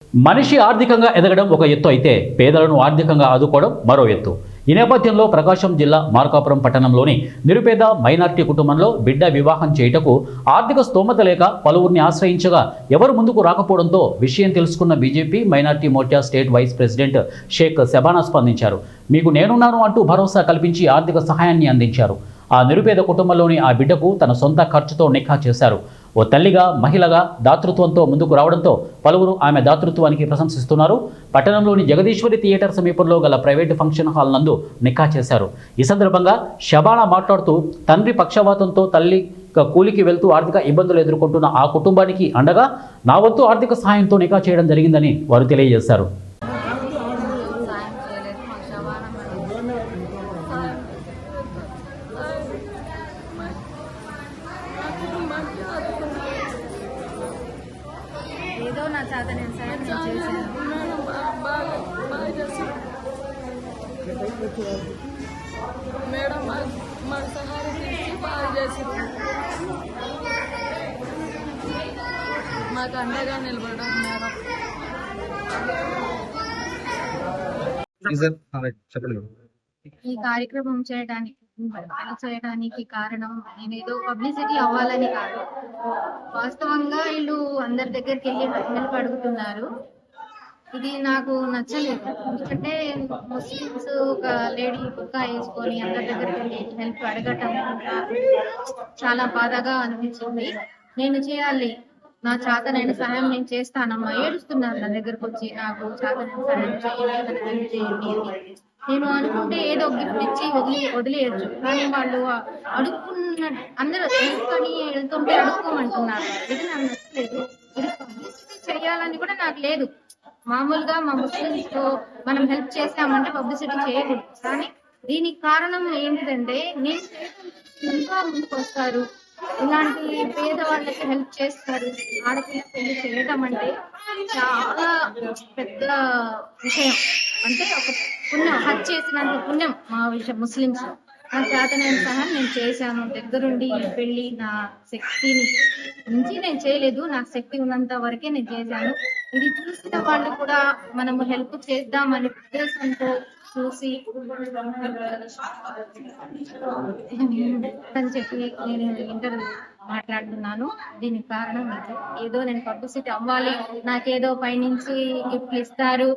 మనిషి ఆర్థికంగా ఎదగడం ఒక ఎత్తు అయితే పేదలను ఆర్థికంగా ఆదుకోవడం మరో ఎత్తు. ఈ నేపథ్యంలో ప్రకాశం జిల్లా మార్కాపురం పట్టణంలోని నిరుపేద మైనార్టీ కుటుంబంలో బిడ్డ వివాహం చేయుటకు ఆర్థిక స్తోమత లేక పలువురిని ఆశ్రయించగా ఎవరు ముందుకు రాకపోవడంతో విషయం తెలుసుకున్న BJP minority Morcha state vice president Shaik Shabana స్పందించారు. మీకు నేనున్నాను అంటూ భరోసా కల్పించి ఆర్థిక సహాయాన్ని అందించారు. ఆ నిరుపేద కుటుంబంలోని ఆ బిడ్డకు తన సొంత ఖర్చుతో నిఖా చేశారు. ఓ తల్లిగా మహిళగా దాతృత్వంతో ముందుకు రావడంతో పలువురు ఆమె దాతృత్వానికి ప్రశంసిస్తున్నారు. పట్టణంలోని జగదీశ్వరి థియేటర్ సమీపంలో గల ప్రైవేటు ఫంక్షన్ హాల్ నందు నిఖా చేశారు. ఈ సందర్భంగా షబానా మాట్లాడుతూ తండ్రి పక్షవాతంతో తల్లి కూలికి వెళ్తూ ఆర్థిక ఇబ్బందులు ఎదుర్కొంటున్న ఆ కుటుంబానికి అండగా నా వంతు ఆర్థిక సహాయంతో నిఖా చేయడం జరిగిందని వారు తెలియజేశారు. ఏదో నా చేత నేను సాయం నేను చేశాను. మేడం మాకు సహాయం చేసి బాగా చేసింది. మాకు అండగా నిలబడడం మేడం. ఈ కార్యక్రమం చేయడానికి కారణం నేను ఏదో పబ్లిసిటీ అవ్వాలని కాదు. వాస్తవంగా వీళ్ళు అందరి దగ్గరికి వెళ్ళి హెల్ప్ అడుగుతున్నారు. ఇది నాకు నచ్చలేదు. ఎందుకంటే ముస్లిమ్స్ ఒక లేడీ బుర్కా వేసుకొని అందరి దగ్గరికి వెళ్ళి హెల్ప్ అడగటం చాలా బాధగా అనిపించింది. నేను చేయాలి, నా చేతనైన సహాయం నేను చేస్తానమ్మా. ఏడుస్తున్నారు నా దగ్గరకు వచ్చి, నాకు చేతనైన సహాయం చేయండి, హెల్ప్ చేయండి అని. నేను అనుకుంటే ఏదో గిఫ్ట్ ఇచ్చి వదిలేయచ్చు, కానీ వాళ్ళు అడుక్కున్న అందరూ తీసుకొని వెళ్తుంటే అడుక్కోమంటున్నారు. ఇది నాకు నచ్చలేదు. ఇది పబ్లిసిటీ చేయాలని కూడా నాకు లేదు. మామూలుగా మా ముస్లిమ్స్ తో మనం హెల్ప్ చేసామంటే పబ్లిసిటీ చేయకూడదు. కానీ దీనికి కారణం ఏంటిదంటే నేను ఇంకా ముందుకు వస్తారు, ఇలాంటి పేదవాళ్ళకి హెల్ప్ చేస్తారు. ఆడపిల్ల పెళ్లి చేయటం అంటే చాలా పెద్ద విషయం. అంటే ఒక పుణ్యం, హజ్ చేసినంత పుణ్యం మా ముస్లిమ్స్. నా చేతనైన సహాయం నేను చేశాను. దగ్గరుండి ఈ పెళ్లి నా శక్తిని మించి నేను చేయలేదు, నాకు శక్తి ఉన్నంత వరకే నేను చేశాను. ఇది చూసిన వాళ్ళు కూడా మనము హెల్ప్ చేద్దామనే ఉద్దేశంతో చూసి అని చెప్పి నేను ఇంటర్వ్యూ మాట్లాడుతున్నాను. దీనికి కారణం ఏదో నేను పబ్లిసిటీ అవ్వాలి, నాకేదో పైనుంచి గిఫ్ట్లు ఇస్తారు,